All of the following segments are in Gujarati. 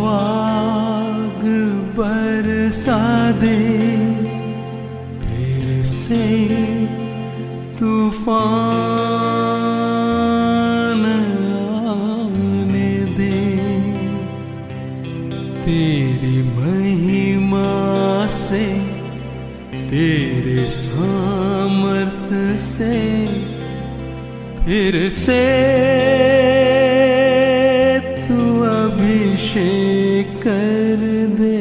आग बरसा दे, फिर से तूफान आने दे। तेरी महिमा से, तेरे सामर्थ्य से फिर से तू अभिषेक कर दे।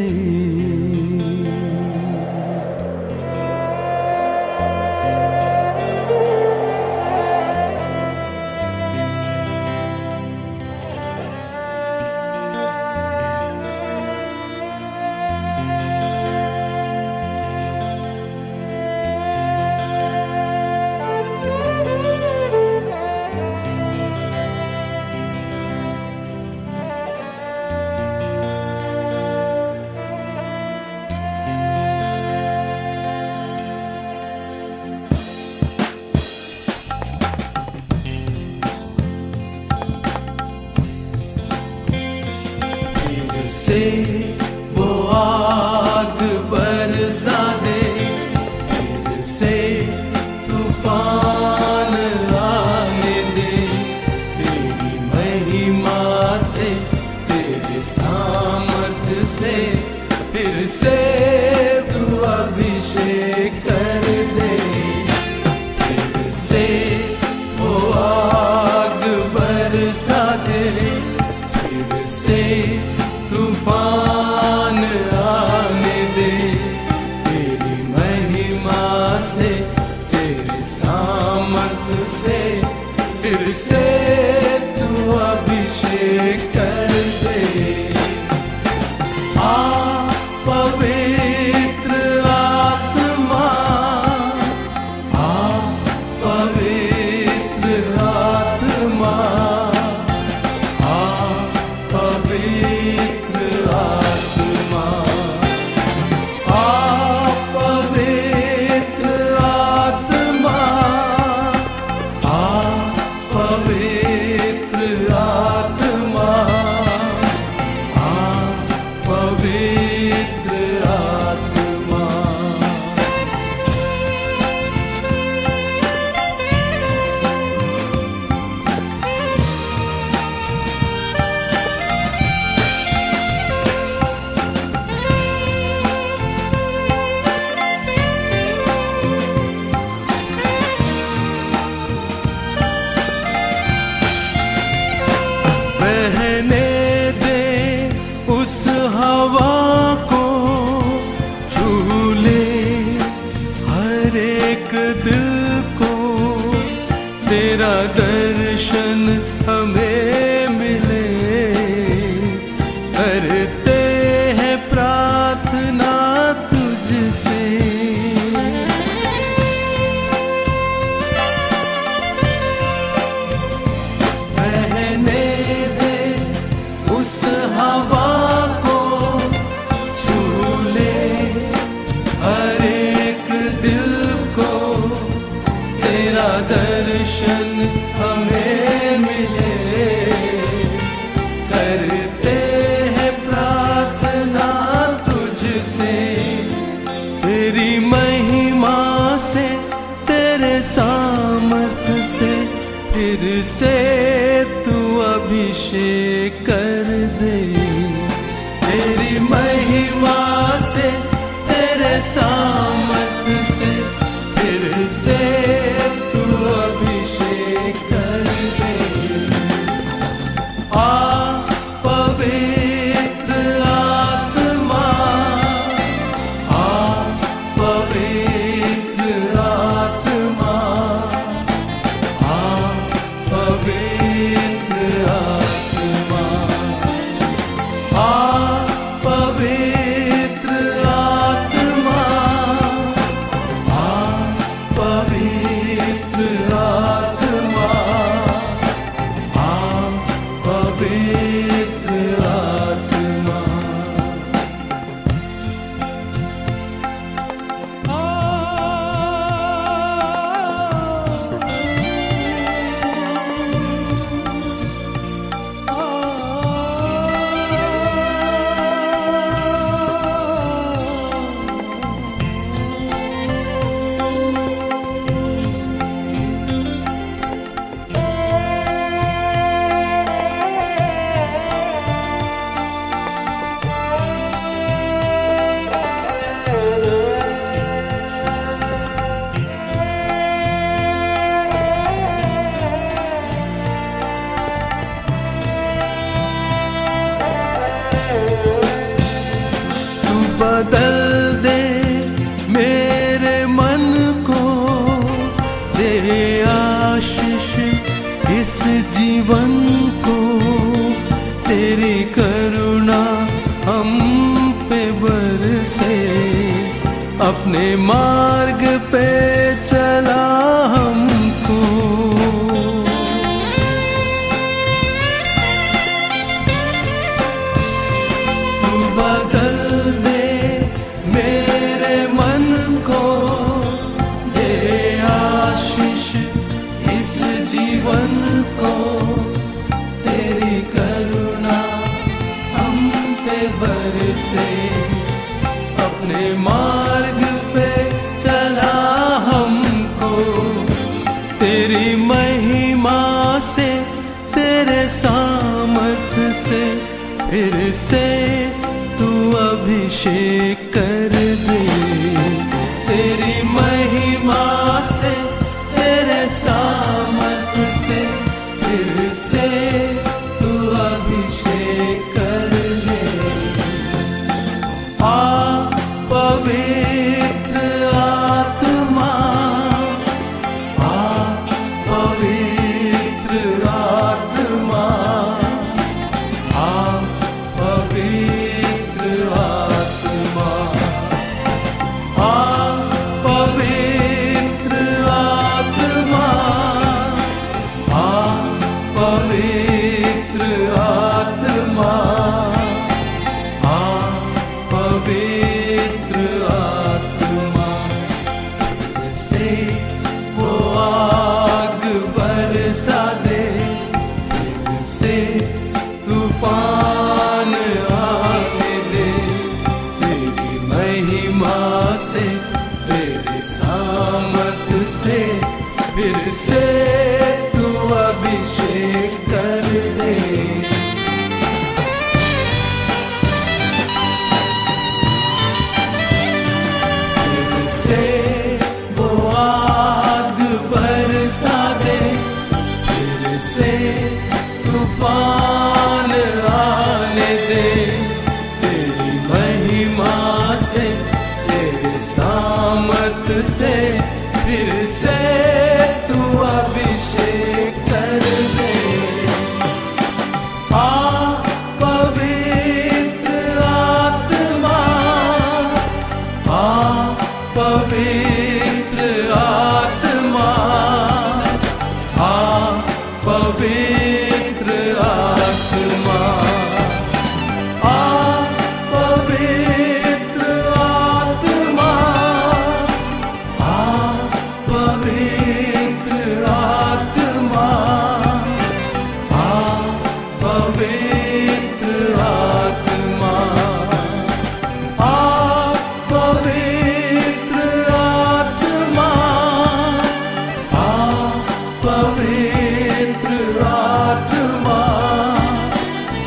से वो आग बरसा दे, फिर से तूफान आने दे। तेरी महिमा से, तेरे सामर्थ्य से फिर से तू अभिषेक कर दे। फिर से वो आग बरसा दे, फिर से तूफान आने दे। तेरी महिमा से, तेरे सामर्थ्य से फिर से तू अभिषेक कर दे। आ पवित्र आत्मा, आ पवित्र आत्मा, आ पवित्र आत्मा, आ पवित्र आत्मा, आ पवित्र आत्मा, आ पवित्र आत्मा। बहने दे उस हवा को, झूले हर एक दिल को। तेरा दर्शन हमें मिले, करते हैं प्रार्थना तुझसे। उस हवा को, झूले हर एक दिल को। तेरा दर्शन हमें मिले, करते हैं प्रार्थना तुझसे। तेरी महिमा से, तेरे सामर्थ्य से फिर से तू अभिषेक कर दे। तेरी महिमा से, तेरे सामर्थ्य से फिर से तू अभिषेक कर दे। आ पवित्र आत्मा, आ पवित्र आत्मा, आ पवित्र आत्मा, आ पवित्र आत्मा, बदल दे मेरे मन को, दे आशीष इस जीवन को, तेरी करुणा हम पे बरसे, अपने मार्ग पे चला हमको। तू बदल दे मेरे मन को, दे आशीष इस जीवन को, तेरी करुणा हम पे बरसे, अपने मार्ग पे चला हमको। तेरी महिमा से, तेरे सामर्थ से, फिर से तू अभिषेक कर दे। तेरी महिमा से, तेरे सामर्थ से, फिर से तू अभिषेक कर दे। आ पवित्र आत्मा, आ पवित्र आत्मा, आ पवित्र आत्मा, आ पवित्र आत्मा, आ पवित्र आत्मा, आ पवित्र आत्मा। से वो आग बरसा दे, फिर से तूफान आने दे, तेरी महिमा से, तेरे सामर्थ से, फिर से तू अभिषेक कर दे। फिर से वो आग बरसा दे, फिर से तूफान आने दे, तेरी महिमा से, तेरे सामर्थ से, फिर से तू अभिषेक कर दे। आ पवित्र आत्मा, आ पवित्र आत्मा, आ पवित्र आत्मा, आ पवित्र आत्मा, आ पवित्र आत्मा, आ पवित्र आत्मा, आ पवित्र आत्मा, आ पवित्र आत्मा, आ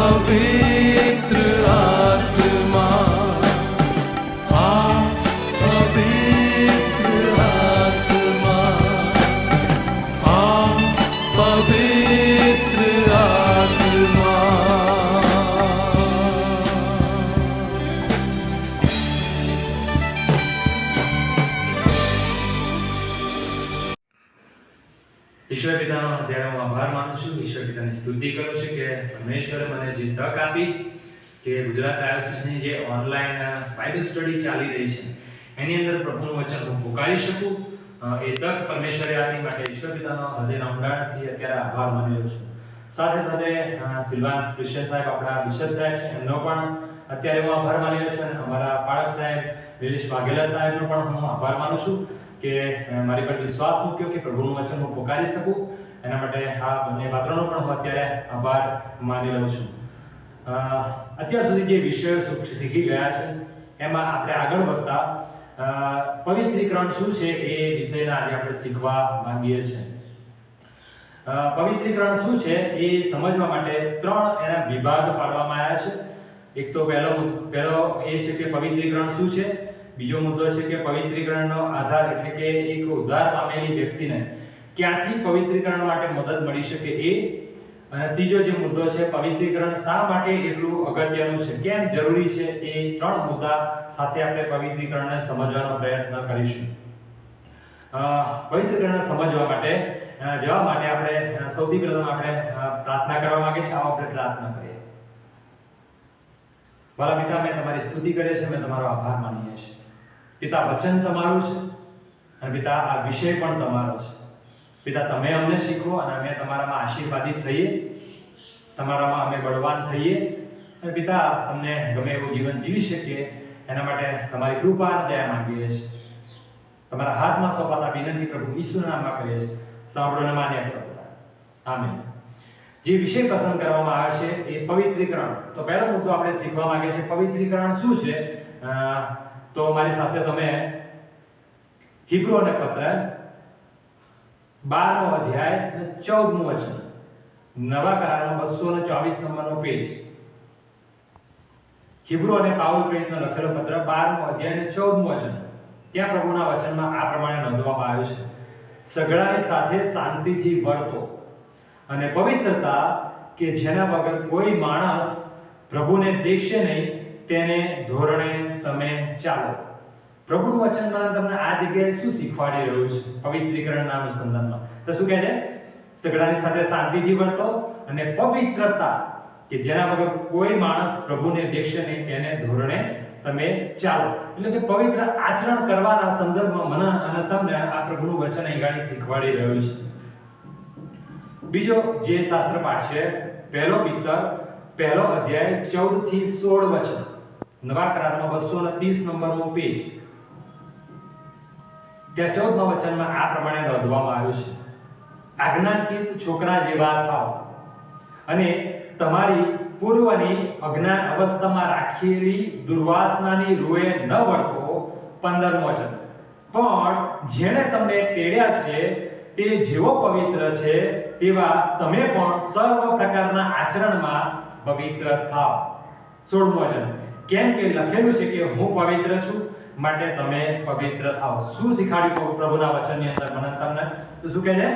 पवित्र आत्मा, आ पवित्र आत्मा, आ पवित्र आत्मा। ઈશ્વર પિતાનો અત્યારે હું આભાર માનું છું, ઈશ્વર પિતાની સ્તુતિ કરું છું કે પરમેશ્વરે મને જે તક આપી કે ગુજરાત ડાયોસિસની જે ઓનલાઈન બાઇબલ સ્ટડી ચાલી રહી છે એની અંદર પ્રભુનું વચન હું પુકારી શકું, એ તક પરમેશ્વરે આપી માટે ઈશ્વર પિતાનો હૃદયના ઊંડાણથી અત્યારે આભાર માની રહ્યો છું। સાથે સાથે સિલ્વાન્સ ક્રિશ્ચિયન સાહેબ, આપણા બિશપ સાહેબ છે, એમનો પણ અત્યારે હું આભાર માની રહ્યો છું, અને અમારા પાળક સાહેબ દિનેશ વાઘેલા સાહેબનો પણ હું આભાર માનું છું કે મારી પર વિશ્વાસ મૂક્યો કે પ્રભુનું વચન હું પુકારી શકું, એના માટે આ બંને પાત્રોનો પણ હું અત્યારે આભાર માની રહ્યો છું। અત્યાર સુધી જે વિષયો શીખી ગયા છે એમાં આપણે આગળ વધતા પવિત્રીકરણ શું છે એ વિષયના આજે આપણે શીખવા માંગીએ છીએ। પવિત્રીકરણ શું છે એ સમજવા માટે ત્રણ એના વિભાગ પાડવામાં આવ્યા છે। એક તો પહેલો એ છે કે પવિત્રીકરણ શું છે, બીજો મુદ્દો છે કે પવિત્રીકરણનો આધાર એટલે કે એક ઉદ્ધાર પામેલી વ્યક્તિને ક્યાંથી પવિત્રીકરણ માટે મદદ મળી શકે એ, અને ત્રીજો જે મુદ્દો છે પવિત્રીકરણ શા માટે એટલું અગત્યનું છે, કેમ જરૂરી છે, એ ત્રણ મુદ્દા સાથે આપણે પવિત્રીકરણને સમજવાનો પ્રયત્ન કરીશું. પવિત્રીકરણને સમજવા માટે જવા માટે આપણે સૌથી પ્રથમ આપણે પ્રાર્થના કરવા માંગીએ છીએ. આવો આપણે પ્રાર્થના કરીએ. ભલા પિતા, મેં તમારી સ્તુતિ કરીએ છીએ, મેં તમારો આભાર માનીએ છીએ. પિતા, વચન તમારું છે અને પિતા આ વિષય પણ તમારો છે. પિતા, તમે અમને શીખવો અને અમે તમારામાં આશીર્વાદિત થઈએ, તમારામાં અમે બળવાન થઈએ અને પિતા તમને ગમે એવું જીવન જીવી શકીએ એના માટે તમારી કૃપા અને દયા માંગીએ છીએ. તમારા હાથમાં સોંપાતા વિનંતી પ્રભુ ઈસુના નામમાં કરીએ છીએ. સાંભળો અને માન્ય કરો. આમેન. જે વિષય પસંદ કરવામાં આવે છે એ પવિત્રીકરણ. તો પહેલો મુદ્દો આપણે શીખવા માંગીએ છીએ પવિત્રીકરણ શું છે. તો મારી સાથે તમે હિબ્રુઓને પત્ર 12મો અધ્યાય અને 14મું વચન, નવા કરારનો 224 નંબરનો પેજ. હિબ્રુઓને પાઉલ પ્રેરિતનો લખેલો પત્ર 12મો અધ્યાય અને 14મું વચન. ત્યાં પ્રભુના વચનમાં આ પ્રમાણે નોંધવામાં આવ્યું છે: સગડાની સાથે શાંતિથી વર્તો અને પવિત્રતા કે જેના વગર કોઈ માણસ પ્રભુને દેખશે નહીં તેને ધોરણે તમે ચાલો. પ્રભુનું વચન તમને આ જગ્યાએ શું શીખવાડી રહ્યું છે પવિત્રીકરણના અનુસંધાનમાં? તો શું કહે છે? સગડાની સાથે શાંતિથી વર્તો અને પવિત્રતા કે જેના વગર કોઈ માણસ પ્રભુને દેખશે નહીં તેને ધોરણે તમે ચાલો. એટલે કે પવિત્ર આચરણ કરવાના સંદર્ભમાં મને અને તમને આ પ્રભુનું વચન અહીં ગાડી શીખવાડી રહ્યું છે. બીજો જે શાસ્ત્ર પાઠ છે પહેલો પિત્તર પહેલો અધ્યાય 14 થી 16 વચન, નવા કરારમાં 230 નંબરનો પેજ. ત્યાં 14મા વચનમાં આ પ્રમાણે નોંધવામાં આવ્યું છે: આજ્ઞાકિત છોકરા જેવા થાઓ અને તમારી પૂર્વની અજ્ઞાન અવસ્થામાં રાખેલી દુર્વાસનાની રૂએ ન વળતો. 15મું વચન: પણ જેણે તમને તેડ્યા છે તે જેવો પવિત્ર છે તેવા તમે પણ સર્વ પ્રકારના આચરણમાં પવિત્ર થાઓ. 16મું વચન: કેમ કે લખેલું છે કે હું પવિત્ર છું માટે તમે પવિત્ર થાઓ. શું શીખવાડ્યું પ્રભુના વચનની અંદર મને તમને? તો શું કહે છે?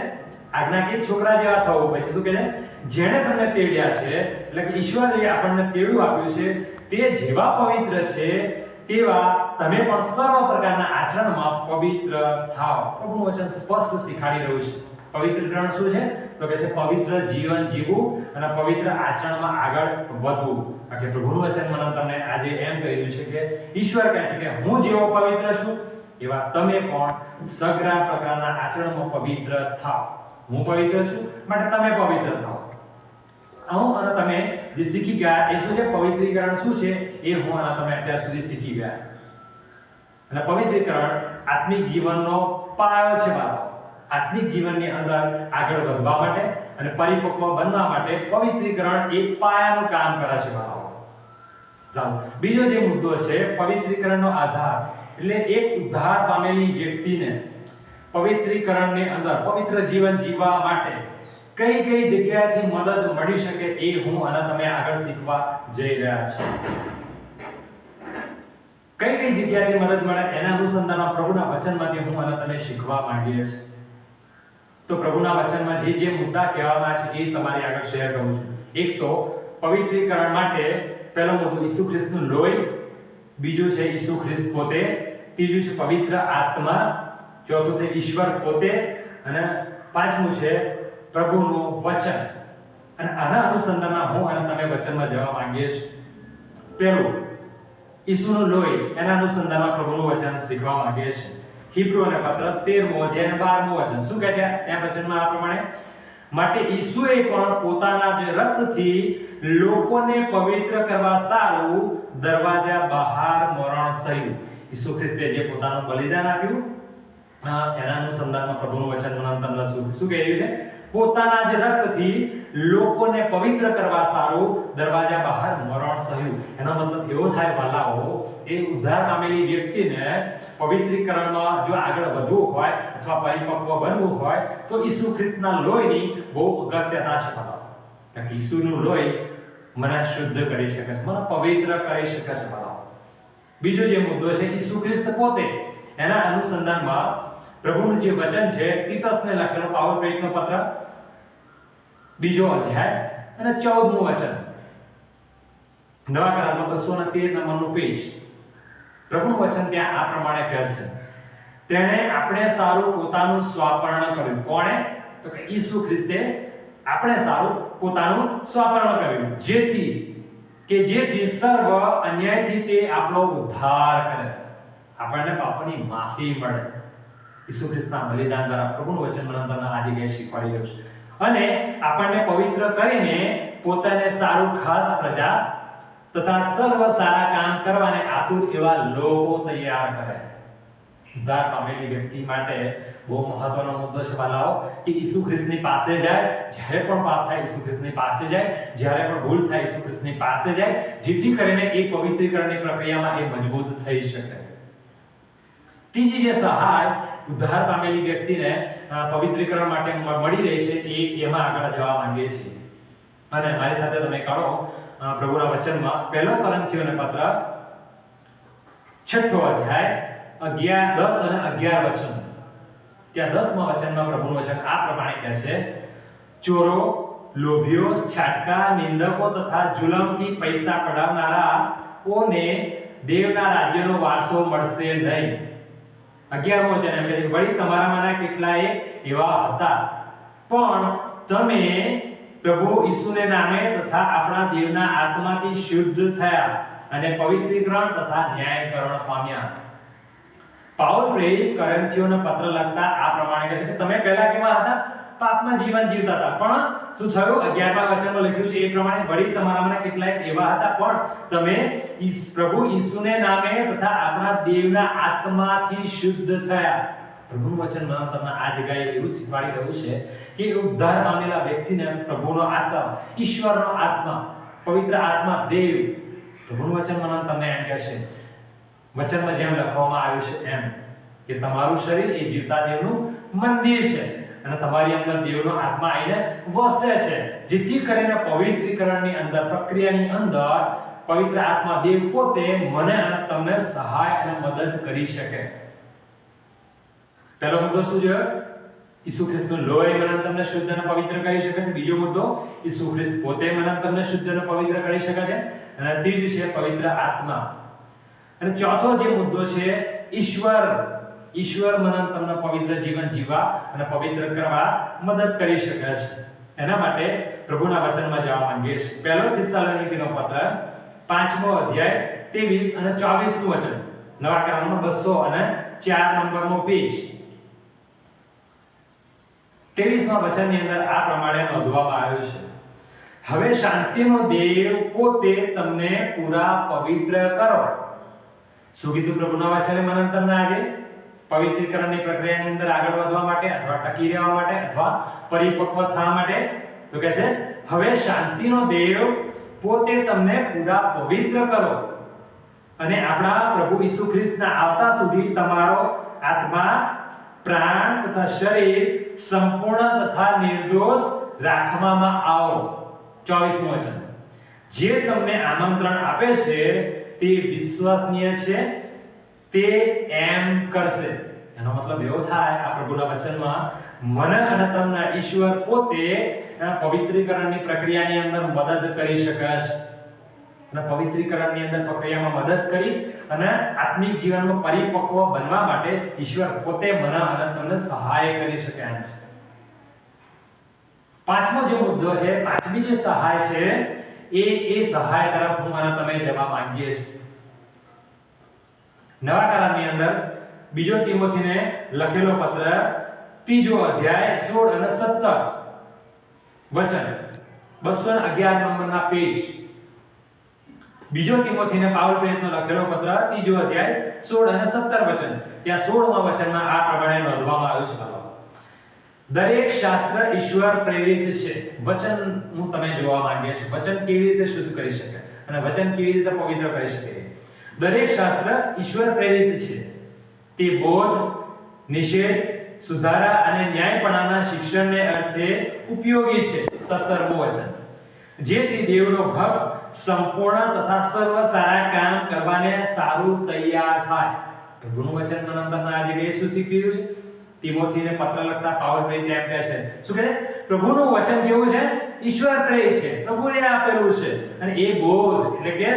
આજ્ઞાકીય છોકરા જેવા થવું. પછી શું કહે છે? જેણે તમને તેડ્યા છે, એટલે કે ઈશ્વરે આપણને તેડું આપ્યું છે, તે જેવા પવિત્ર છે તેવા તમે પણ સર્વ પ્રકારના આચરણમાં પવિત્ર થાઓ. પ્રભુનું વચન સ્પષ્ટ શીખવાડી રહ્યું છે. પવિત્રીકરણ શું છે? તો કે છે પવિત્ર જીવન જીવવું અને પવિત્ર આચરણમાં આગળ વધવું. કે પ્રભુનું વચન મને તમને આજે એમ કહી રહ્યું છે કે ઈશ્વર કહે છે કે હું જેવો પવિત્ર છું એવા તમે પણ સગળા પ્રકારના આચરણમાં પવિત્ર થાઓ. હું પવિત્ર છું માટે તમે પવિત્ર થાઓ. હું અને તમે જે શીખી ગયા એ શું છે? પવિત્રીકરણ શું છે એ હું અને તમે અત્યાર સુધી શીખી ગયા. અને પવિત્રીકરણ આત્મિક જીવનનો પાયો છે બાળકો. આત્મિક જીવનની અંદર આગળ વધવા માટે અને પરિપક્વ બનવા માટે પવિત્રીકરણ એક પાયાનું કામ કરે છે બાળકો. ચાલો, બીજો જે મુદ્દો છે પવિત્રીકરણનો આધાર. એટલે એક ઉદ્ધાર પામેલી વ્યક્તિને પવિત્રીકરણની અંદર પવિત્ર જીવન જીવવા માટે કઈ કઈ જગ્યાએથી મદદ મળી શકે એ હું અને તમે આગળ શીખવા જઈ રહ્યા છીએ. કઈ કઈ જગ્યાએથી મદદ મળે એના અનુસંધાનમાં પ્રભુના વચનમાંથી હું અને તમે શીખવા માંગીએ છીએ. તો પ્રભુના વચનમાં જે જે મુદ્દા કહેવામાં છે એ તમારી આગળ શેર કરું છું. એક તો પવિત્રીકરણ માટે પહેલો મુદ્દો ઈસુ ખ્રિસ્તનું લોહી, બીજું છે ઈસુ ખ્રિસ્ત પોતે, ત્રીજું છે પવિત્ર આત્મા, ચોથું છે ઈશ્વર પોતે અને પાંચમું છે પ્રભુનું વચન. અને આના અનુસંધાનમાં હું અને તમે વચનમાં જવા માંગીએ છીએ. પહેલું ઈસુનું લોહી, એના અનુસંધાનમાં પ્રભુનું વચન શીખવા માંગીએ છીએ. હિબ્રુઓને પત્ર 13મો અધ્યાય 12મું વચન શું કહે છે? ત્યાં વચનમાં આ પ્રમાણે: માટે ઈસુએ પણ પોતાના જ રક્તથી લોકોને પવિત્ર કરવા સારું દરવાજા બહાર મરણ સહ્યું. ઈસુ ખ્રિસ્તે જે પોતાનું બલિદાન આપ્યું એના અનુસંધાનમાં પ્રભુનું વચન મને તમને શું કહી રહ્યું છે? પોતાના જ રક્તથી લોકોને પવિત્ર કરવા સારું દરવાજા બહાર મરણ સહ્યું. એનો મતલબ એવો થાય વાલાઓ, એ ઉદ્ધાર પામેલી વ્યક્તિને પવિત્રીકરણમાં જો આગળ વધવું હોય અથવા પરિપક્વ બનવું હોય તો ઈસુ ખ્રિસ્તના લોહીની બહુ અગત્યતા છે બાળકો. કારણ કે ઈસુનું લોહી મને શુદ્ધ કરી શકે છે, મને પવિત્ર કરી શકે છે બાળકો. બીજો જે મુદ્દો છે ઈસુ ખ્રિસ્ત પોતે, એના અનુસંધાનમાં પ્રભુનું જે વચન છે તીતસને લખેલો પાઉલ પ્રેરિતનો પત્ર 2 અધ્યાય અને 14મું વચન, નવા કરારમાં 213 નંબરનું પેજ. પ્રભુનું વચન ત્યાં આ પ્રમાણે કહે છે, તેણે આપણે સારું પોતાનું સ્વાપર્ણ કર્યું. કોણે? તો કે ઈસુ ખ્રિસ્તે આપણે સારું પોતાનું સ્વાપર્ણ કર્યું, જેથી સર્વ અન્યાયથી તે આપણો ઉદ્ધાર કરે, આપણને પાપોની માફી મળે. ઈસુ ખ્રિસ્તના બલિદાન દ્વારા પ્રભુનું વચન મને તમને આ જગ્યાએ શીખવાડી રહ્યું છે. અને આપણને પવિત્ર કરીને પોતાને સારું ખાસ પ્રજા તથા સર્વ સારા કામ કરવાને આતુર એવા લોકો તૈયાર કરે. ઉદ્ધાર પામેલી વ્યક્તિ માટે બહુ મહત્વનો મુદ્દો છે વાલાઓ, કે ઈસુ ખ્રિસ્તની પાસે જાય, જ્યારે પણ પાપ થાય ઈસુ ખ્રિસ્તની પાસે જાય, જ્યારે પણ ભૂલ થાય ઈસુ ખ્રિસ્તની પાસે જાય, જેથી કરીને એ પવિત્રીકરણની પ્રક્રિયામાં એ મજબૂત થઈ શકે. ત્રીજી જે સહાય ઉદ્ધાર પામેલી વ્યક્તિને પવિત્રીકરણ માટે મળી રહી છે, એમાં આગળ જવા માંગીએ છીએ. અને મારી સાથે તમે કાઢો પ્રભુના વચનમાં 1 કોરિન્થીયોને પત્ર 6ઠો અધ્યાય 11, 10 અને 11 વચન. ત્યાં 10મા વચનમાં પ્રભુનું વચન આ પ્રમાણે કહે છે, ચોરો, લોભીઓ, છાટકા, નિંદકો તથા જુલમથી પૈસા પડાવનારાઓને દેવના રાજ્યનો વારસો મળશે નહીં. 11મું વચન એમ કહે છે, વળી તમારામાંના કેટલાય એવા હતા, પણ તમે પ્રભુ ઈસુને નામે તથા આપણા દેવના આત્માથી શુદ્ધ થયા અને પવિત્રીકરણ તથા ન્યાયકરણ પામ્યા. પાઉલ પ્રેરિત કોરિન્થીયોને પત્ર લખતા આ પ્રમાણે કહે છે કે તમે પહેલા કેવા હતા? પાપમાં જીવન જીવતા હતા. પણ શું થયું? 11મા વચનમાં લખ્યું છે એ પ્રમાણે, વળી તમારામાંના કેટલાય એવા હતા, પણ તમે પ્રભુ ઈસુને નામે તથા આપણા દેવના આત્માથી શુદ્ધ થયા. પ્રભુનું વચન મને તમને આ જગ્યાએ એવું શીખવાડી રહ્યું છે કે ઉદ્ધાર પામેલા વ્યક્તિને પ્રભુનો આત્મા, ઈશ્વરનો આત્મા, પવિત્ર આત્મા, દેવ, પ્રભુનું વચન મને તમને એમ કહે છે, વચનમાં જેમ લખવામાં આવ્યું છે એમ, કે તમારું શરીર એ જીવતા દેવનું મંદિર છે અને તમારી અંદર દેવનો આત્મા આવીને વસે છે, જેથી કરીને પવિત્રીકરણની અંદર, પ્રક્રિયાની અંદર પવિત્ર આત્મા દેવ પોતે મને અને તમને સહાય અને મદદ કરી શકે. પહેલો મુદ્દો શું છે? ઈસુ ખ્રિસ્તનું લોહી મને તમને શુદ્ધ અને પવિત્ર કરી શકે છે. બીજો મુદ્દો, ઈસુ ખ્રિસ્ત પોતે મને તમને શુદ્ધ અને પવિત્ર કરી શકે છે. અને ત્રીજું છે પવિત્ર આત્મા. અને ચોથો જે મુદ્દો છે, ઈશ્વર મને તમને પવિત્ર જીવન જીવવા અને પવિત્ર કરવા મદદ કરી શકે છે. એના માટે પ્રભુના વચનમાં જવા માંગીએ છીએ. પહેલો થેસલોનિકીનો પત્ર 5મો અધ્યાય 23 અને 24નું વચન, નવા કરારમાં 204 નંબરનો પેજ. 23મા વચનની અંદર આ પ્રમાણે નોંધવામાં આવ્યું છે, હવે શાંતિનો દેવ પોતે તમને પૂરા પવિત્ર કરો. શું કીધું પ્રભુના વચને મને તમને આજે? પવિત્રીકરણની પ્રક્રિયાની અંદર આગળ વધવા માટે અથવા ટકી રહેવા માટે અથવા પરિપક્વ થવા માટે. તો કહે છે, હવે શાંતિનો દેવ પોતે તમને પૂરા પવિત્ર કરો અને આપણા પ્રભુ ઈસુ ખ્રિસ્તના આવતા સુધી તમારો આત્મા, પ્રાણ તથા શરીર સંપૂર્ણ તથા નિર્દોષ રાખવામાં આવો. 24મું વચન, જે તમને આમંત્રણ આપે છે તે વિશ્વસનીય છે, તે એમ કરશે. એનો મતલબ એવો થાય આ પ્રભુના વચનમાં, મને અને તમને ઈશ્વર પોતે પવિત્રીકરણની પ્રક્રિયાની અંદર મદદ કરી શકે છે. અને પવિત્રીકરણની અંદર પ્રક્રિયામાં મદદ કરી અને આત્મિક જીવનમાં પરિપક્વ બનવા માટે ઈશ્વર પોતે મને અને તમને સહાય કરી શકે છે. પાંચમો જે મુદ્દો છે, પાંચમી જે સહાય છે, એ સહાય તરફ હું અને તમે જવા માંગીએ છીએ. નવા કરારની અંદર બીજો તિમોથીને લખેલો પત્ર 3જો અધ્યાય 16 અને 17 વચન, 211 નંબરના પેજ. બીજો તિમોથીને પાઉલ પ્રેરિતનો લખેલો પત્ર 3જો અધ્યાય 16 અને 17 વચન. ત્યાં 16મા વચનમાં આ પ્રમાણે નોંધવામાં આવ્યું છે, દરેક શાસ્ત્ર ઈશ્વર પ્રેરિત છે. વચન હું તમે જોવા માંગીએ છીએ, વચન કેવી રીતે શુદ્ધ કરી શકે અને વચન કેવી રીતે પવિત્ર કરી શકે. દરેક શાસ્ત્ર ઈશ્વર પ્રેરિત છે, તે બોધ, નિષેધ, સુધારા અને ન્યાયપણાના શિક્ષણને અર્થે ઉપયોગી છે. 17મું વચન, જેથી દેવનો ભક્ત સંપૂર્ણ તથા સર્વ સારા કામ કરવાને સારું તૈયાર થાય. પ્રભુનું વચન મને તમને આજે શું શીખવ્યું છે? તિમોથીને પત્ર લખતા પાઉલ પ્રેરિત એમ કહે છે, શું કહે છે? પ્રભુનું વચન કેવું છે? ઈશ્વર પ્રેય છે, પ્રભુએ આપેલું છે. અને એ બોધ એટલે કે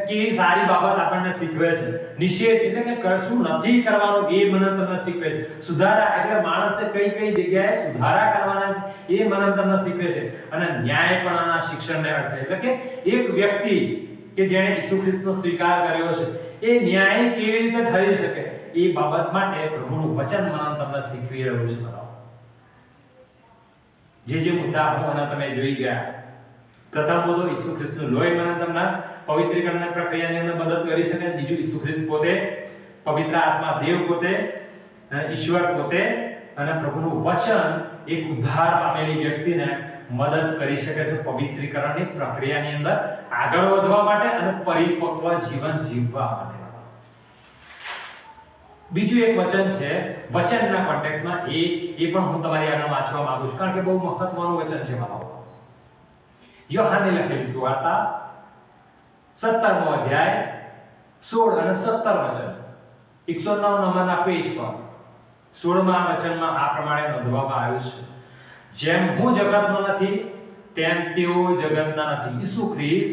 કેવી સારી બાબત આપણને શીખવે છે. નિષેધ એટલે કે કશું નથી કરવાનું એ મને તમને શીખવે છે. સુધારા એટલે માણસે કઈ કઈ જગ્યાએ સુધારા કરવાના છે એ મને તમને શીખવે છે. અને ન્યાયપણાના શિક્ષણને અર્થે એટલે કે એક વ્યક્તિ કે જેણે ઈસુ ખ્રિસ્તનો સ્વીકાર કર્યો છે એ ન્યાય કેવી રીતે થઈ શકે એ બાબત માટે પ્રભુનું વચન મને તમને શીખવી રહ્યું છે. જે મુદ્દા હું અને તમે જોઈ ગયા. પ્રથમ મુદ્દો ઈસુ ખ્રિસ્તનું લોહી મને તમને પવિત્રીકરણની પ્રક્રિયાની અંદર મદદ કરી શકે. બીજું ઈસુ ખ્રિસ્ત પોતે, પવિત્ર આત્મા દેવ પોતે, ઈશ્વર પોતે અને પ્રભુનું વચન એક ઉદ્ધાર પામેલી વ્યક્તિને મદદ કરી શકે છે પવિત્રીકરણની પ્રક્રિયાની અંદર આગળ વધવા માટે અને પરિપક્વ જીવન જીવવા માટે. બીજું એક વચન છે, વચનના કોન્ટેક્સ્ટમાં એ પણ હું તમારી આગળ વાંચવા માંગુ છું કારણ કે બહુ મહત્વનું વચન છે મારો. યોહાનની લખેલી સુવાર્તા 17મો અધ્યાય 16 અને 17 વચન 109 નંબરના પેજ પર 16મા વચનમાં આ પ્રમાણે નોંધવામાં આવ્યું છે, જેમ હું જગતનો નથી તેમ તેઓ જગતના નથી. ઈસુ ખ્રિસ્ત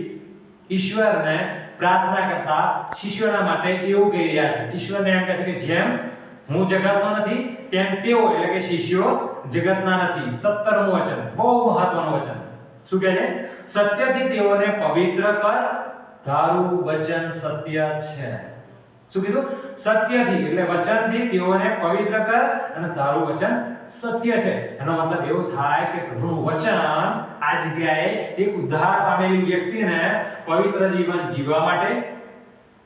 ઈશ્વરને પ્રાર્થના કરતા શિષ્યોના માટે એવું કહી રહ્યા છે. ઈશ્વરને એમ કહે છે કે જેમ હું જગતનો નથી તેમ તેઓ એટલે કે શિષ્યો જગતના નથી. 17મું વચન બહુ મહત્વનું વચન. શું કહે છે? સત્યથી તેઓને પવિત્ર કર, તારું વચન સત્ય છે. શું કીધું? સત્યથી એટલે વચનથી તેઓને પવિત્ર કર અને તારું વચન સત્ય છે. એનો મતલબ એવો થાય કે પ્રભુનું વચન આ જગ્યાએ એક ઉદ્ધાર પામેલી વ્યક્તિને પવિત્ર જીવન જીવવા માટે,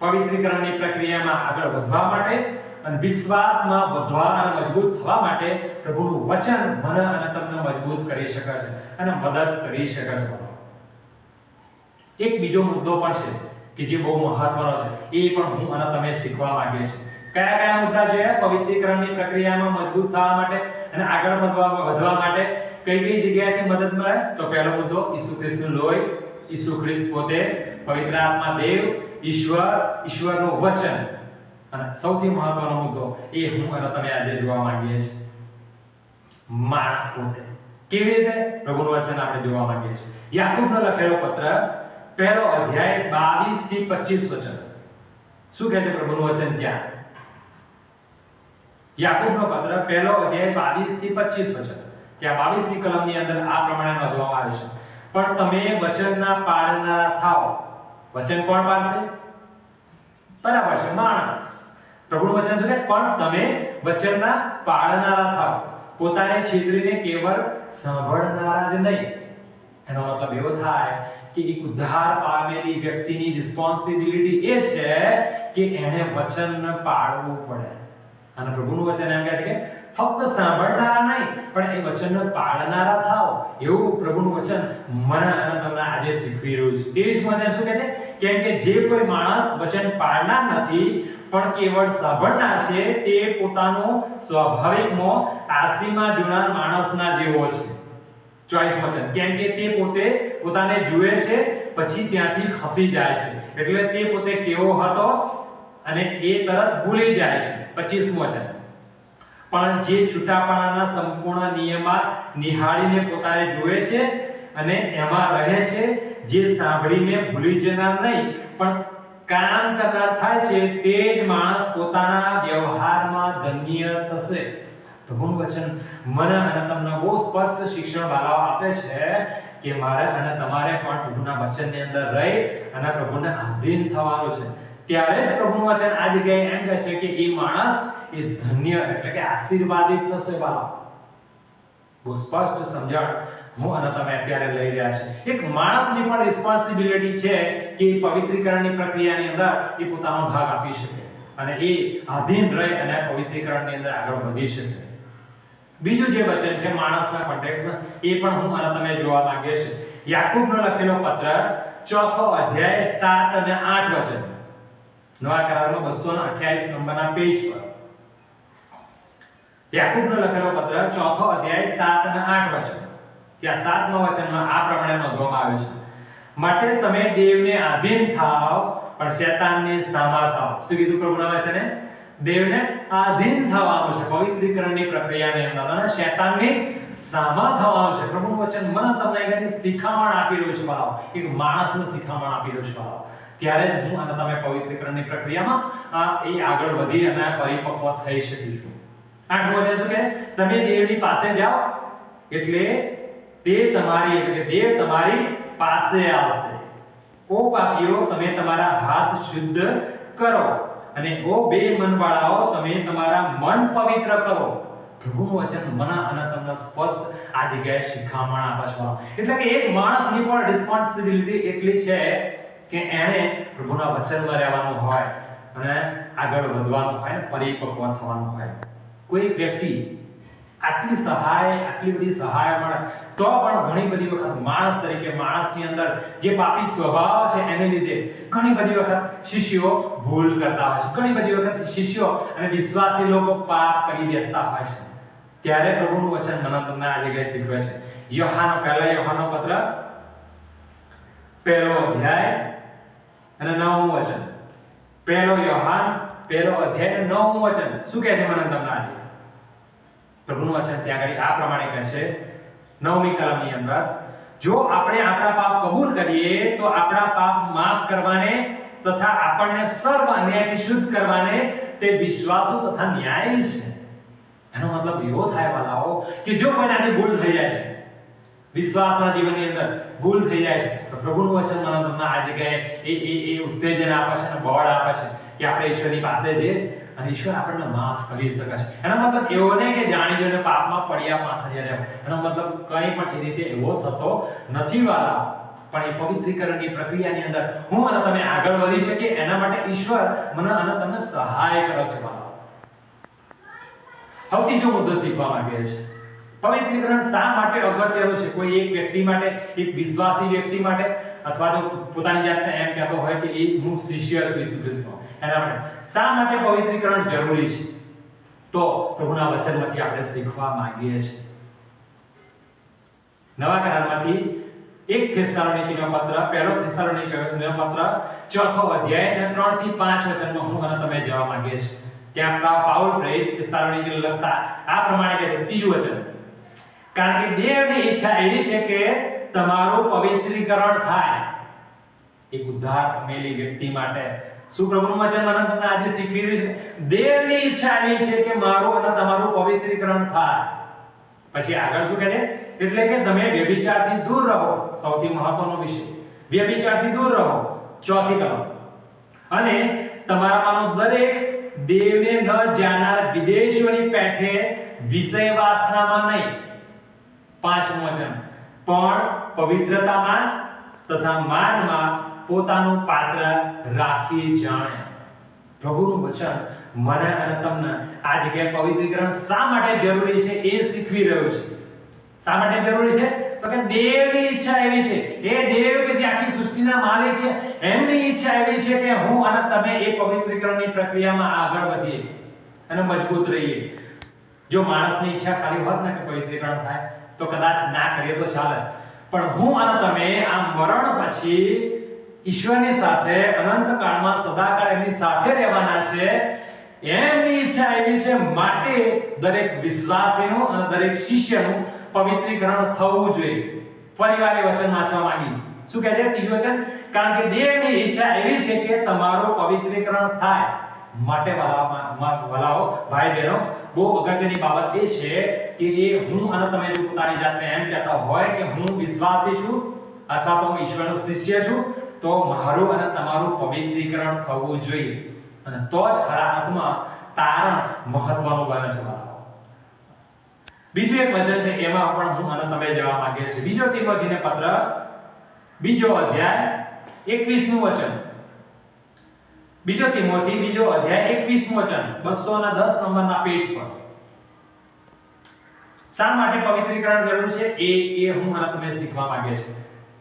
પવિત્રીકરણની પ્રક્રિયામાં આગળ વધવા માટે અને વિશ્વાસમાં વધવા અને મજબૂત થવા માટે પ્રભુનું વચન મને અને તમને મજબૂત કરી શકે છે અને મદદ કરી શકે છે. એક બીજો મુદ્દો પણ છે કે જે બહુ મહત્વનો છે, એ પણ હું અને તમે શીખવા માંગીએ છીએ. કયા કયા મુદ્દા છે? પવિત્રીકરણની પ્રક્રિયામાં મજબૂત થવા માટે અને આગળ વધવા માટે કઈ કઈ જગ્યાએથી મદદ મળે? તો પહેલો મુદ્દો ઈસુ ખ્રિસ્તનું લોહી, ઈસુ ખ્રિસ્ત પોતે, પવિત્ર આત્મા દેવ, ઈશ્વરનું વચન અને સૌથી મહત્વનો મુદ્દો એ હું અને તમે આજે જોવા માંગીએ છીએ, માણસ પોતે. કેવી રીતે? પ્રભુનું વચન આપણે જોવા માંગીએ છીએ. યાકૂબનો લખેલો પત્ર પહેલો અધ્યાય 22 થી 25 વચન. શું કહે છે પ્રભુનું વચન ત્યાં? યાકૂબનો પત્ર પહેલો અધ્યાય 22 થી 25 વચન. ત્યાં 22મી કલમની અંદર આ પ્રમાણે નોંધવામાં આવ્યું છે, પણ તમે વચનના પાળનારા થાઓ. વચન કોણ પાળશે? બરાબર છે, માણસ. પ્રભુનું વચન છે પણ તમે વચનના પાળનારા થાઓ, પોતાને છેતરીને કેવળ સાંભળનારા જ નહીં. એનો મતલબ એવો થાય કે એક ઉદ્ધાર પામેલી વ્યક્તિની રિસ્પોન્સિબિલિટી એ છે કે એને વચન પાળવું પડે. અને પ્રભુનું વચન એમ કહે છે કે ફક્ત સાંભળનારા નહીં પણ એ વચનને પાળનારા થાઓ. એવું પ્રભુનું વચન મને અને તમને આજે શીખવી રહ્યું છે. તે જ વચન શું કહે છે? કેમ કે જે કોઈ માણસ વચન પાળનાર નથી પણ કેવળ સાંભળનાર છે તે પોતાનો સ્વાભાવિકમાં આસીમાં જોનાર માણસના જેવો છે. 24 વચન. કેમ કે તે પોતે પોતાને જુએ છે પછી ત્યાંથી ખસી જાય છે, એટલે તે પોતે કેવો હતો અને એ તરત ભૂલી જાય છે. 25મું વચન. પણ જે છૂટાપણાના સંપૂર્ણ નિયમમાં નિહાળીને પોતાને જુએ છે અને એમાં રહે છે, જે સાંભળીને ભૂલી જનાર નહીં પણ કામ કરનાર થાય છે, તે જ માણસ પોતાના વ્યવહારમાં ધન્ય થશે. પ્રભુનું વચન મને અને તમને બહુ સ્પષ્ટ શિક્ષણ વાળાઓ આપે છે કે મારે અને તમારે પણ પ્રભુના વચનની અંદર રહી અને પ્રભુને આધીન થવાનું છે. ત્યારે જ પ્રભુનું વચન આ જગ્યાએ એમ કહે છે કે એ માણસ એ ધન્ય એટલે કે આશીર્વાદિત થશે. વાહ, બહુ સ્પષ્ટ સમજણ હું અને તમે અત્યારે લઈ રહ્યા છે. એક માણસની પણ રિસ્પોન્સિબિલિટી છે કે પવિત્રીકરણની પ્રક્રિયાની અંદર એ પોતાનો ભાગ આપી શકે અને એ આધીન રહી અને પવિત્રીકરણની અંદર આગળ વધી શકે. બીજું જે વચન છે માણસના કોન્ટેક્સ્ટમાં એ પણ હું અને તમે જોવા માંગીએ છીએ. યાકૂબનો લખેલો પત્ર 4થો અધ્યાય 7 અને 8 વચન. નવા કરારમાં 228 નંબરના પેજ પર યાકૂબનો લખેલો પત્ર 4થો અધ્યાય 7 અને 8 વચન. ત્યાં 7મા વચનમાં આ પ્રમાણે નોંધવામાં આવ્યું છે, માટે તમે દેવને આધીન થાઓ પણ શૈતાનને સામા થાઓ. શું કીધું પ્રભુના વચને? દેવને આધીન થવાનું છે પવિત્રીકરણની પ્રક્રિયાની અંદર, અને શૈતાનની સામા થવાનું છે. પ્રભુનું વચન મને તમને ઘણી શિખામણ આપી રહ્યું છે બાળકો, એક માણસને શિખામણ આપી રહ્યું છે બાળકો. ત્યારે જ હું અને તમે પવિત્રીકરણની પ્રક્રિયામાં એ આગળ વધી અને પરિપક્વ થઈ શકીશું. 8મું વચન શું કહે? તમે દેવની પાસે જાઓ એટલે તે તમારી એટલે કે દેવ તમારી પાસે આવશે. ઓ પાપીઓ, તમે તમારા હાથ શુદ્ધ કરો, અને ઓ બે મનવાળાઓ, તમે તમારા મન પવિત્ર કરો. પ્રભુનું વચન મને અને તમને સ્પષ્ટ આ જગ્યાએ શિખામણ આપે છે. એટલે કે એક માણસની પણ રિસ્પોન્સિબિલિટી એટલી છે કે એને પ્રભુના વચનમાં રહેવાનું હોય અને આગળ વધવાનું હોય, પરિપક્વ થવાનું હોય. કોઈ વ્યક્તિ આટલી બધી સહાય મળે તો પણ ઘણી બધી વખત માણસ તરીકે માણસની અંદર જે પાપી સ્વભાવ છે એને લીધે ઘણી બધી વખત શિષ્યો ભૂલ કરતા હોય છે. ઘણી બધી વખત શિષ્યો અને વિશ્વાસી લોકો પાપ કરી બેસતા હોય છે. ત્યારે પ્રભુનું વચન મને તમને આ જગ્યાએ શીખવે છે. પહેલા યોહાનનો પત્ર 1લો અધ્યાય અને 9મું વચન. 1લો યોહાન 1લો અધ્યાય 9મું વચન શું કહે છે મને તમને આજે? પ્રભુનું વચન ત્યાં આગળ આ પ્રમાણે કહે છે 9મી કલમની અંદર, જો આપણે આપણા પાપ કબૂલ કરીએ તો આપણા પાપ માફ કરવાને તથા આપણને સર્વ અન્યાયથી શુદ્ધ કરવાને તે વિશ્વાસુ તથા ન્યાયી છે. એનો મતલબ એવો થાય વાલાઓ કે જો કોઈનાથી ભૂલ થઈ જાય છે, વિશ્વાસના જીવનની અંદર ભૂલ થઈ જાય છે, તો પ્રભુનું વચન મને તમને આ જગ્યાએ એ ઉત્તેજન આપે છે અને બળ આપે છે કે આપણે ઈશ્વરની પાસે જઈએ અને ઈશ્વર આપણને માફ કરી શકે છે. એનો મતલબ એવો નહીં કે જાણી જોઈને પાપમાં પડ્યા પાથર્યા રહેવું. એનો મતલબ કંઈ પણ એ રીતે એવો થતો નથી વાલા. પણ એ પવિત્રીકરણની પ્રક્રિયાની અંદર હું અને તમે આગળ વધી શકીએ એના માટે ઈશ્વર મને અને તમને સહાય કરે છે વાલા. હવે ત્રીજો મુદ્દો શીખવા માંગીએ છીએ. પવિત્રીકરણ શા માટે અગત્યનું છે? કોઈ એક વ્યક્તિ માટે, એક વિશ્વાસી વ્યક્તિ માટે, અથવા તો પોતાની જાતને એમ કહેતો હોય કે હું શિષ્ય છું ઈસુ ખ્રિસ્તનો, એના માટે શા માટે પવિત્રીકરણ જરૂરી છે? તો પ્રભુના વચનમાંથી આપણે શીખવા માંગીએ છીએ. નવા કરારમાંથી 1 થેસલોનિકીનો પત્ર, 1લો થેસલોનિકીનો પત્ર 4થો અધ્યાય અને 3 થી 5 વચનમાં હું અને તમે જવા માંગીએ છીએ. ત્યાં પાઉલ પ્રેરિત થેસલોનિકીને લખતા આ પ્રમાણે કહે છે. 3જું વચન, કારણ કે દેવની ઈચ્છા એવી છે કે તમારું પવિત્રીકરણ થાય. એક ઉદ્ધાર પામેલી વ્યક્તિ માટે શું પ્રભુનું વચન મને તમને આજે શીખવી રહ્યું છે? દેવની ઈચ્છા એવી છે કે મારું અને તમારું પવિત્રીકરણ થાય. પછી આગળ શું કહે છે? એટલે કે તમે વ્યભિચારથી દૂર રહો. સૌથી મહત્વનો વિષય, વ્યભિચારથી દૂર રહો. 4થી કલમ. અને તમારામાંનો દરેક દેવને ન જાણનાર વિદેશીઓની પેઠે વિષય વાસનામાં નહીં. 5મું વચન, પણ પવિત્રતામાં તથા માનમાં પોતાનું પાત્ર રાખી જાણે. પ્રભુનું વચન મને અને તમને આ જગ્યાએ પવિત્રીકરણ શા માટે જરૂરી છે એ શીખવી રહ્યું છે. શા માટે જરૂરી છે? તો કે દેવની ઈચ્છા એવી છે, એ દેવ કે જે આખી સૃષ્ટિના માલિક છે, એમની ઈચ્છા એવી છે કે હું અને તમે એ પવિત્રીકરણની પ્રક્રિયામાં આગળ વધીએ અને મજબૂત રહીએ. જો માણસની ઈચ્છા ખાલી હોત ને કે પવિત્રીકરણ થાય તો કદાચ ના કરીએ તો ચાલે, પણ હું અને તમે આ મરણ પછી ઈશ્વરની સાથે અનંત કાળમાં સદાકાળ એમની સાથે રહેવાના છે. એમની ઈચ્છા એવી છે, માટે દરેક વિશ્વાસીનું અને દરેક શિષ્યનું પવિત્રીકરણ થવું જોઈએ. ફરીવાર એ વચન વાંચવા માંગીશ. શું કહે છે 3જું વચન? કારણ કે દેવની ઈચ્છા એવી છે કે તમારું પવિત્રીકરણ થાય. માટે વાલાઓ, ભાઈ બહેનો, બહુ અગત્યની બાબત એ છે કે એ હું અને તમે જો પોતાની જાતને એમ કહેતા હોય કે હું વિશ્વાસી છું અથવા તો હું ઈશ્વરનો શિષ્ય છું, તો મારું અને તમારું પવિત્રીકરણ થવું જોઈએ. અને તો જ ખરા અર્થમાં તારણ મહત્વનું બને છે. બીજું એક વચન છે, એમાં પણ હું અને તમે જવા માંગીએ છીએ. 2 તિમોથીનો પત્ર 2જો અધ્યાય 21મું વચન. 2 તિમોથી 2જો અધ્યાય 21મું વચન 210 નંબરના પેજ પર. શા માટે પવિત્રીકરણ જરૂર છે એ હું અને તમે શીખવા માંગીએ છીએ.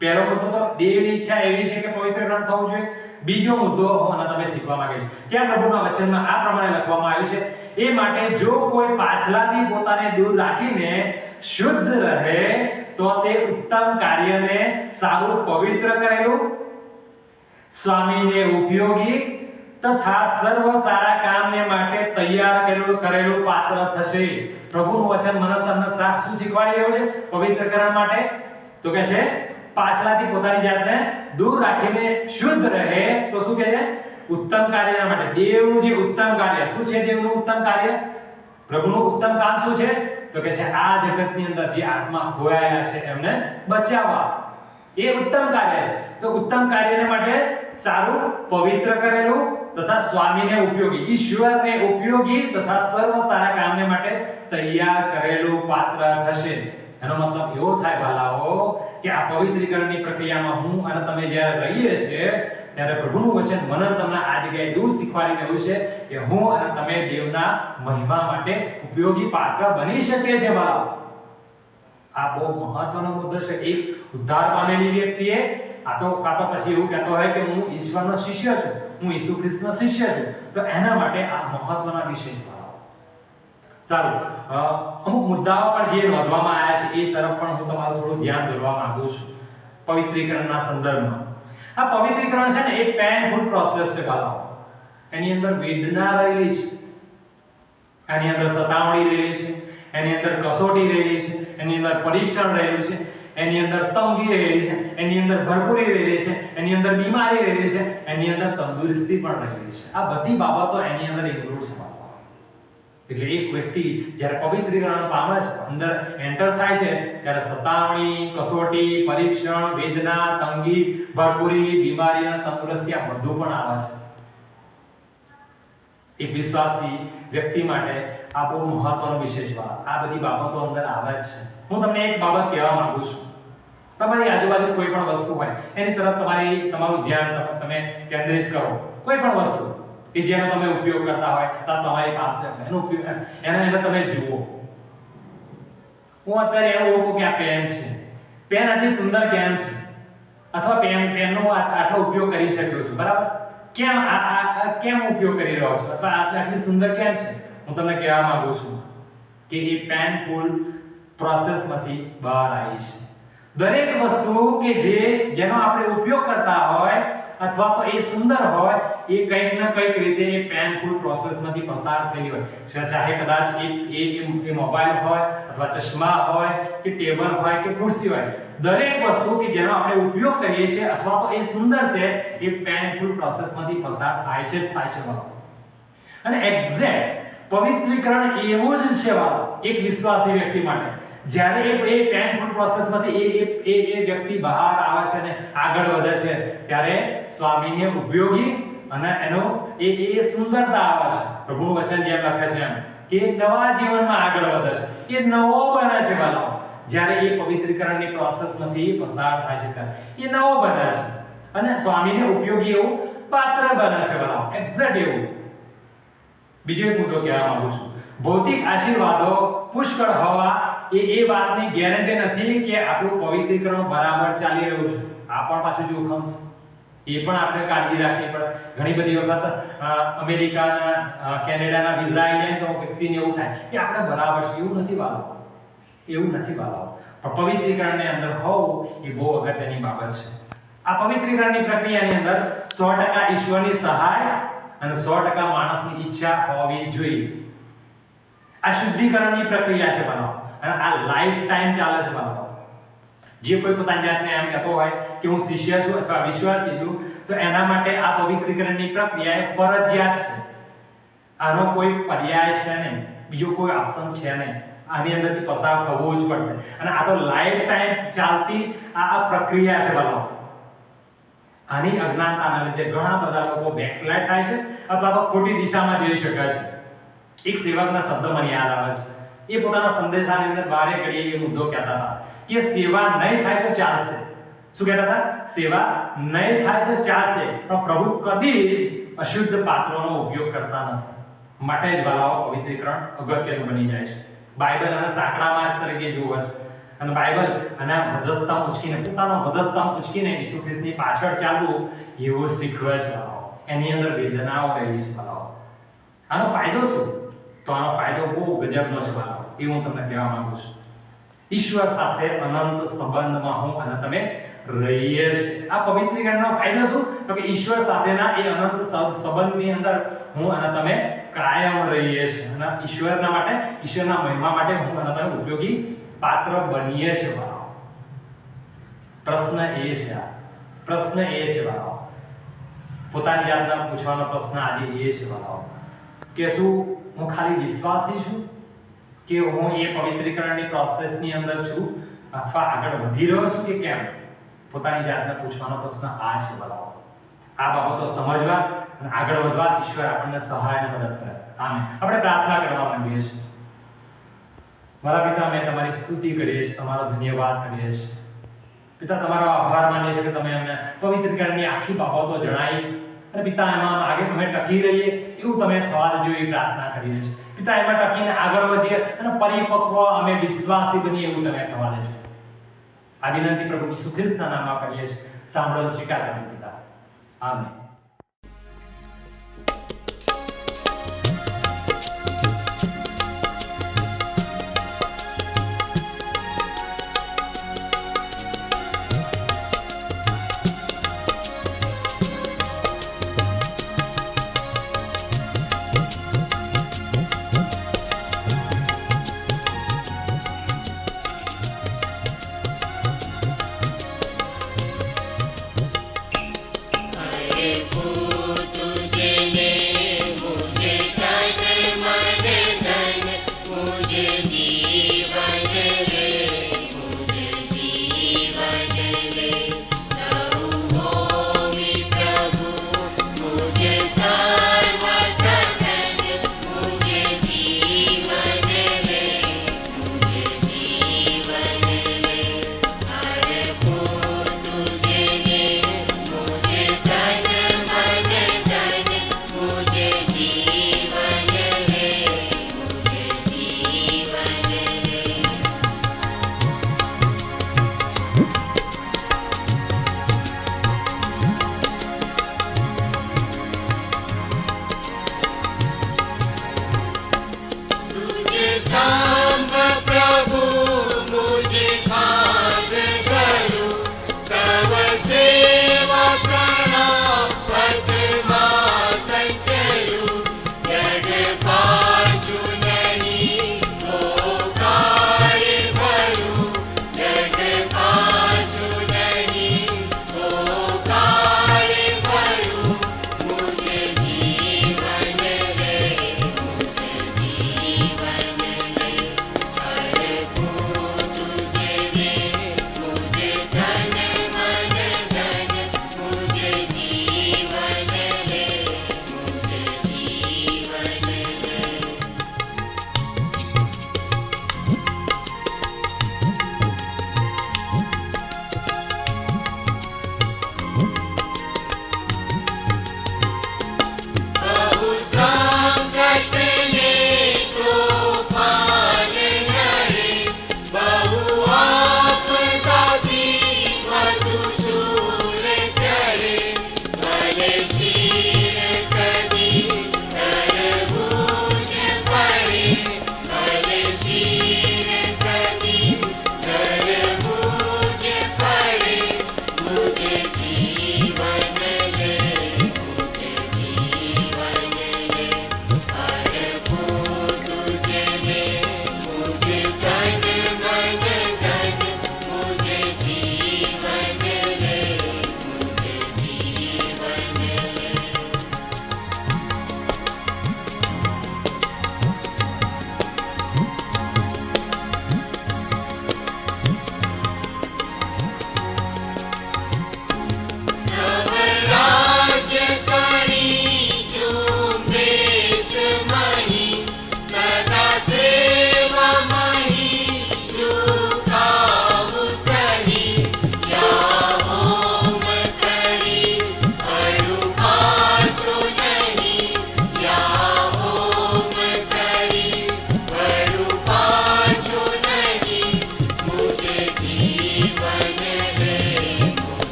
પહેલો મુદ્દો તો દેવની ઈચ્છા એવી છે કે પવિત્રીકરણ થવું જોઈએ. બીજો મુદ્દો હું અને તમે શીખવા માંગીએ છીએ. ત્યાં પ્રભુના વચનમાં આ પ્રમાણે લખવામાં આવ્યું છે, એ માટે જો કોઈ પાછલાથી પોતાને દૂર રાખીને શુદ્ધ રહે તો તે ઉત્તમ કાર્યને સારું પવિત્ર કરેલું, સ્વામીને ઉપયોગી તથા સર્વ સારા કામને માટે તૈયાર કરેલું પાત્ર થશે. પ્રભુનું વચન મને તમને શું શીખવાડી રહ્યું છે પવિત્રકરણ માટે? તો કે છે પાછલાથી પોતાની જાતને દૂર રાખીને શુદ્ધ રહે. તો શું કહે છે? ઉત્તમ કાર્યના માટે. દેવનું જે ઉત્તમ કાર્ય શું છે? દેવનું ઉત્તમ કાર્ય, પ્રભુનું ઉત્તમ કામ શું છે? તો કે છે આ જગતની અંદર જે આત્મા ખોવાયેલા છે એમને બચાવવા. એ ઉત્તમ કાર્ય છે. તો ઉત્તમ કાર્યને માટે સારું પવિત્ર કરેલું તથા સ્વામીને ઉપયોગી, ઈશ્વરને ઉપયોગી તથા સર્વ સારા કામને માટે તૈયાર કરેલું પાત્ર થશે. એનો મતલબ એવો થાય વાલાઓ કે આ પવિત્રીકરણની પ્રક્રિયામાં હું અને તમે જ્યારે રહીએ છીએ ત્યારે પ્રભુનું વચન મને તમને આ જગ્યાએ દૂર શીખવાડી રહ્યું છે કે હું અને તમે દેવના મહિમા માટે ઉપયોગી પાત્ર બની શકીએ છીએ વાલાઓ. આ બહુ મહત્વનો મુદ્દો છે. એક ઉદ્ધાર પામેલી વ્યક્તિએ કાં તો પછી એવું કહેતો હોય કે હું ઈશ્વરનો શિષ્ય છું, હું ઈસુ ખ્રિસ્તનો શિષ્ય છું, તો એના માટે આ મહત્વના વિષય છે. ચાલો અમુક મુદ્દાઓ પણ જે નોંધવામાં આવ્યા છે એ તરફ પણ હું તમારું થોડું ધ્યાન દોરવા માંગુ છું પવિત્રીકરણના સંદર્ભમાં. આ પવિત્રીકરણ છે ને એક પેનફુલ પ્રોસેસ છે બાળકો. એની અંદર વેદના રહેલી છે, એની અંદર સતાવણી રહેલી છે, એની અંદર કસોટી રહેલી છે, એની અંદર પરીક્ષણ રહેલું છે, એની અંદર તંગી રહેલી છે, એની અંદર ભરપૂરી રહેલી છે, એની અંદર બીમારી રહેલી છે, એની અંદર તંદુરસ્તી પણ રહેલી છે. આ બધી બાબતો એની અંદર ઇન્ક્લુડ છે. એટલે એક વ્યક્તિ જ્યારે પવિત્રીકરણ પામે છે, અંદર એન્ટર થાય છે, ત્યારે સતાવણી, કસોટી, પરીક્ષણ, વેદના, તંગી, ભરપૂરી, બીમારી અને તંદુરસ્તી આ બધું પણ આવે છે. એક વિશ્વાસી વ્યક્તિ માટે આ બહુ મહત્વનો વિષય છે. આ બધી બાબતો અંદર આવે છે. હું તમને એક બાબત કહેવા માંગુ છું. તમારી આજુબાજુ કોઈ પણ વસ્તુ હોય એની તરફ તમારું ધ્યાન તમે કેન્દ્રિત કરો. કોઈ પણ વસ્તુ કે જેનો તમે ઉપયોગ કરતા હોય તો તમારી પાસે એનો ઉપયોગ એને તમે જુઓ. હું અત્યારે એવું કહું કે આ પેન છે, પેન આટલી સુંદર કેમ છે, અથવા પેનનો આટલો ઉપયોગ કરી શક્યો છું, બરાબર? કેમ કેમ ઉપયોગ કરી રહ્યો છું, અથવા આટલી સુંદર કેમ છે? હું તમને કહેવા માંગુ છું કે એ પેનફુલ પ્રોસેસમાંથી બહાર આવી છે. દરેક વસ્તુ કે જેનો આપણે ઉપયોગ કરતા હોય અથવા તો એ સુંદર હોય એ કંઈક ના કંઈક રીતે એ પેનફુલ પ્રોસેસમાંથી પસાર થઈ હોય. ચાહે કદાચ એ મોબાઈલ હોય અથવા ચશ્મા હોય કે ટેબલ હોય કે ખુરશી હોય, દરેક વસ્તુ કે જેનો આપણે ઉપયોગ કરીએ છીએ અથવા તો એ સુંદર છે એ પેનફુલ પ્રોસેસમાંથી પસાર થાય છે. અને એક્ઝેક્ટ પવિત્રીકરણ એવું જ છે એક વિશ્વાસી વ્યક્તિ માટે. જ્યારે એ પેનફુલ પ્રોસેસમાંથી એ વ્યક્તિ બહાર આવે છે અને આગળ વધે છે ત્યારે સ્વામીને ઉપયોગી અને એનો એ સુંદરતા આવે છે. પ્રભુનું વચન જેમ લખે છે એમ કે નવા જીવનમાં આગળ વધે છે, એ નવો બને છે બાળકો. જ્યારે એ પવિત્રીકરણની પ્રોસેસમાંથી પસાર થાય છે ત્યારે એ નવો બને છે અને સ્વામીને ઉપયોગી એવું પાત્ર બને છે બાળકો. એક્ઝેક્ટ એવું. બીજો એક મુદ્દો કહેવા માંગુ છું. ભૌતિક આશીર્વાદો પુષ્કળ હોવા એ વાતની ગેરંટી નથી કે આપણું પવિત્રીકરણ બરાબર ચાલી રહ્યું છે. આ પણ પાછું જોખમ છે. એ પણ આપણે કાળજી રાખવી પડે. ઘણી બધી વખત અમેરિકાના કેનેડાના વિઝા આવી જાય તો વ્યક્તિને એવું થાય કે આપણે બરાબર છે. એવું નથી વાળો, એવું નથી વાળો. પણ પવિત્રીકરણની અંદર હોવું એ બહુ અગત્યની બાબત છે. આ પવિત્રીકરણની પ્રક્રિયાની અંદર 100% ઈશ્વરની સહાય અને 100% માણસની ઈચ્છા હોવી જોઈએ. આ શુદ્ધિકરણની પ્રક્રિયા છે બનાવો અને આ લાઈફ ટાઈમ ચાલે છે બનાવો. જે કોઈ પોતાની જાતને એમ કહેતો હોય કે હું શિષ્ય છું અથવા વિશ્વાસી છું તો એના માટે આ પવિત્રીકરણની પ્રક્રિયા એ ફરજિયાત છે. આનો કોઈ પર્યાય છે નહીં, બીજો કોઈ ઓપ્શન છે નહીં. આની અંદરથી પસાર થવું જ પડશે અને આ તો લાઈફ ટાઈમ ચાલતી આ પ્રક્રિયા છે બનાવો. આની અજ્ઞાનતાના લીધે ઘણા બધા લોકો બેકસ્લાઇડ થાય છે અથવા તો ખોટી દિશામાં જઈ શકે છે. એક સેવકના શબ્દ મને યાદ આવે છે. એ પોતાના સંદેશાની અંદર બારે ઘડીએ એ મુદ્દો કહેતા હતા કે સેવા નહીં થાય તો ચાલશે. શું કહેતા હતા? સેવા નહીં થાય તો ચાલશે, પણ પ્રભુ કદી જ અશુદ્ધ પાત્રોનો ઉપયોગ કરતા નથી. માટે જ વાલાઓ પવિત્રીકરણ અગત્યનું બની જાય છે. બાઇબલ અને સાંકડા માર્ગ તરીકે જોવે છે અને બાઇબલ અને મધ્યસ્થતા ઉચકીને પોતાનો મધ્યસ્થતા ઉચકીને ઈસુ ખ્રિસ્તની પાછળ ચાલવું એવું શીખવે છે વાલાઓ. એની અંદર વેદનાઓ રહેલી છે વાલાઓ. આનો ફાયદો શું? તો આનો ફાયદો બહુ ગજબનો છે બાળકો. એ હું તમને કહેવા માંગુ છું. ઈશ્વર સાથે અનંત સંબંધમાં હું અને તમે રહીએ છીએ. આ પવિત્રીકરણનો ફાયદો શું? તો કે ઈશ્વર સાથેના એ અનંત સંબંધની અંદર હું અને તમે કાયમ રહીએ છીએ અને ઈશ્વરના માટે, ઈશ્વરના મહિમા માટે હું અને તમે ઉપયોગી પાત્ર બનીએ છીએ. વાળો પ્રશ્ન એ છે વાળો, પોતાની જાતને પૂછવાનો પ્રશ્ન આજે એ છે વાળો કે શું હું ખાલી વિશ્વાસી છું કે હું એ પવિત્રીકરણની પ્રોસેસની અંદર છું અથવા આગળ વધી રહ્યો છું કે કેમ? પોતાની જાતને પૂછવાનો પ્રશ્ન આ છે વાળો. આ બાબતો સમજવા અને આગળ વધવા ઈશ્વર આપણને સહાય અને મદદ કરે. આમેન. આપણે પ્રાર્થના કરવા માંગીએ છીએ. મારા પિતા, અમે તમારી સ્તુતિ કરીએ છીએ, તમારો ધન્યવાદ કરીએ છીએ. પિતા, તમારો આભાર માનીએ છીએ કે તમે અમને પવિત્રીકરણની આખી બાબતો જણાવી અને પિતા એમાં આગળ અમે ટકી રહીએ એવું તમે થવા દેજો એ પ્રાર્થના કરીએ છીએ. પિતા, એમાં ટકીને આગળ વધીએ અને પરિપક્વ અમે વિશ્વાસી બનીએ એવું તમે થવા દેજો. આ વિનંતી પ્રભુ ઈસુ ખ્રિસ્તના નામમાં કરીએ છીએ. સાંભળો, સ્વીકાર કરો પિતા. આમેન.